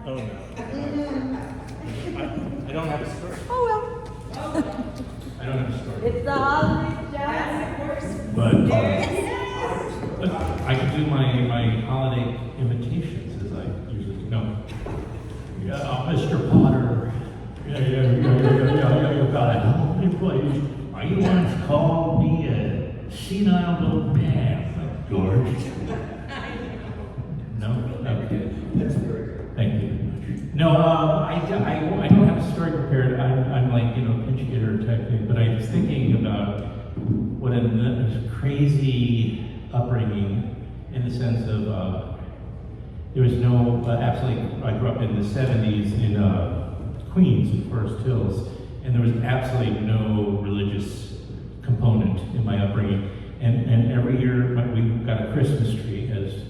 Oh no. I don't have a story. Oh I don't have a story. well. It's the holidays, John. But I could do my holiday invitations as I usually do. No. Yeah, Mr. Potter. Yeah, God. Please. You once called me a senile old man, George. No? Okay. That's very good. Thank you. No, I don't have a story prepared. I'm like, pinch hitter type thing, but I was thinking about what a crazy upbringing in the sense of there was no, absolutely, I grew up in the 70s in Queens, in Forest Hills, and there was absolutely no religious component in my upbringing. And every year we got a Christmas tree, as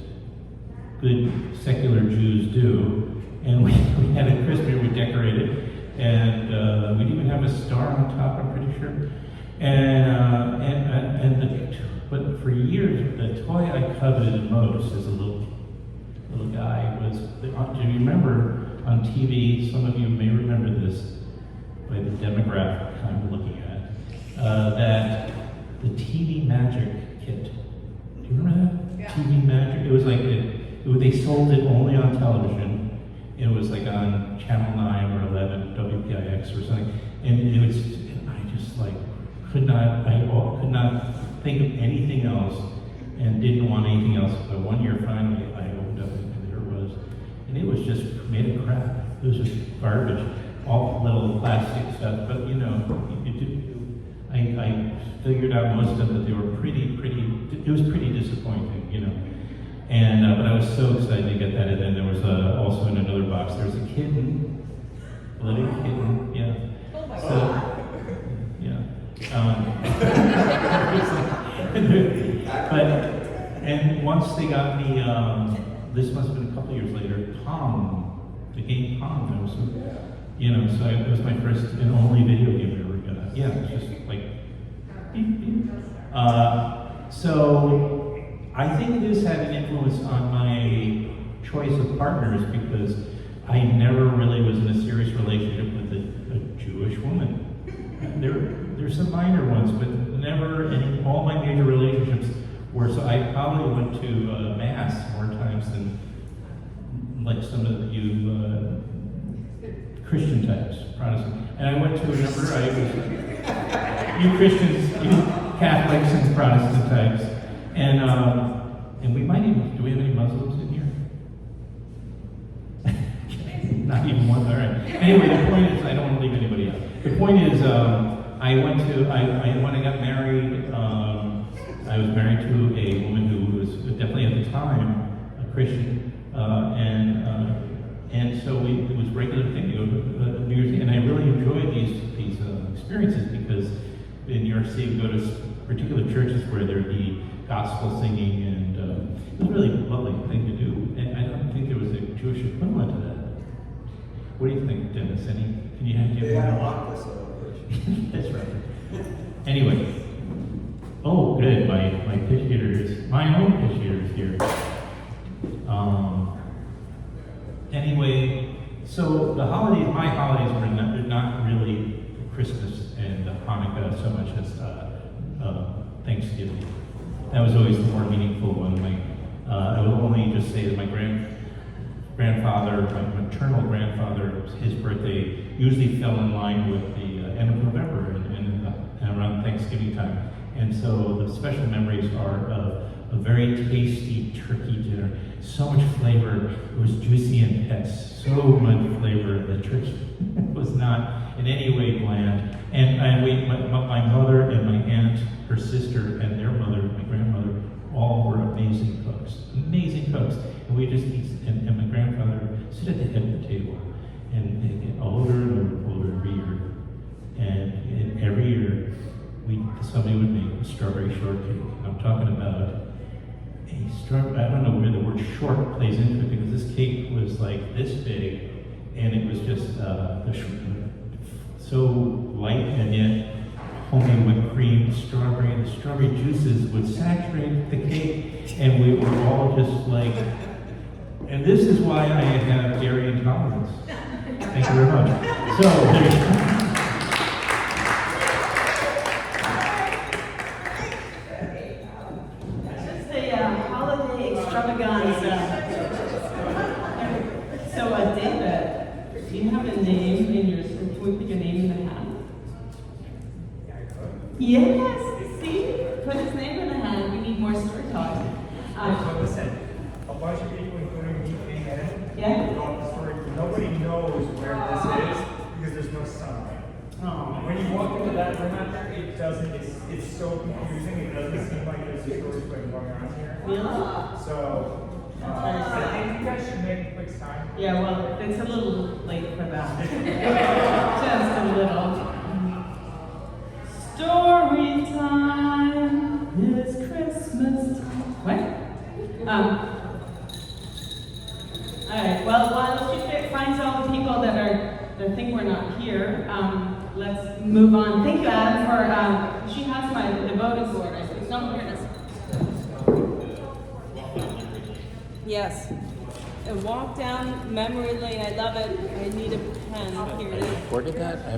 good secular Jews do, and we had a Christmas tree, we decorated, and we didn't even have a star on top, I'm pretty sure. But for years, the toy I coveted most as a little guy was, do you remember on TV, some of you may remember this, by the demographic I'm looking at, that the TV Magic kit. Do you remember that? Yeah. TV Magic? It was like, they sold it only on television. It was like on Channel 9 or 11, WPIX or something. And it was, I just like, could not think of anything else and didn't want anything else. But one year finally I opened up and there it was. And it was just made of crap. It was just garbage. All little plastic stuff, but I figured out most of it. They were pretty, it was pretty disappointing, And, but I was so excited to get that. And then there was also in another box, there was a kitten, a little kitten, yeah. Oh my So, God. yeah. But, and once they got me, this must have been a couple years later, Pong, the game Pong. That was, so it was my first and only video game I ever got. Yeah, it was just like, beep, beep. So I think this had an influence on my choice of partners because I never really was in a serious relationship with a Jewish woman. There's some minor ones, but never any. All my major relationships were. So I probably went to mass more times than like some of you Christian types, Protestant. And I went to a number. You Christians, you Catholics, and Protestant types, and we might even. Do we have any Muslims in here? Not even one. All right. Anyway, the point is, I don't want to leave anybody out. The point is, when I got married, I was married to a woman who was definitely at the time a Christian, and so it was a regular thing to go to New York City, and I really enjoyed these experiences because in New York City we go to particular churches where there'd be gospel singing, and it was a really lovely thing to do. And I don't think there was a Jewish equivalent to that. What do you think, Dennis? Can you have They had a lot of celebration. That's right. Anyway. Oh, good. My pitch hitter is my own pitch hitter is here. Anyway, so my holidays were not really Christmas and Hanukkah so much as Thanksgiving. That was always the more meaningful one. I will only just say that my grandfather, my maternal grandfather, his birthday usually fell in line with the end of November and around Thanksgiving time. And so the special memories are of a very tasty turkey dinner. So much flavor. It was juicy and dense. So much flavor. The turkey was not in any way bland. And my mother and my aunt, her sister, and their mother, my grandmother, all were amazing cooks. Amazing cooks. And we just eat, and my grandfather sit at the head of the table. And they get older and older every year. And every year, somebody would make a strawberry shortcake. I'm talking about a strawberry. I don't know where the word short plays into it because this cake was like this big, and it was just so light and yet homemade whipped cream, strawberry. The strawberry juices would saturate the cake, and we were all just like And this is why I have dairy intolerance. Thank you very much. So, there you go. Just a holiday extravaganza. So, David, do you have a name in your, can we put your name in the hat? Yes, see? Put his name in the hat. We need more story talk. So listen, a bunch of people, including me, came in. Yeah. Wrote the story. Nobody knows where this is because there's no sunlight. Oh. When you walk into that room out there, it doesn't. It's so confusing. It doesn't seem like there's a story going on here. Really? So I think you guys should make a quick sign. Yeah, well, it's a little late for that. Just a little. Story time is Christmas time. What? All right. Well, while she finds all the people that think we're not here, let's move on. Thank you, Adam, for she has the voting board. It's not here. Yes. A walk down memory lane. I love it. I need a pen. Here it is. Recorded that? I have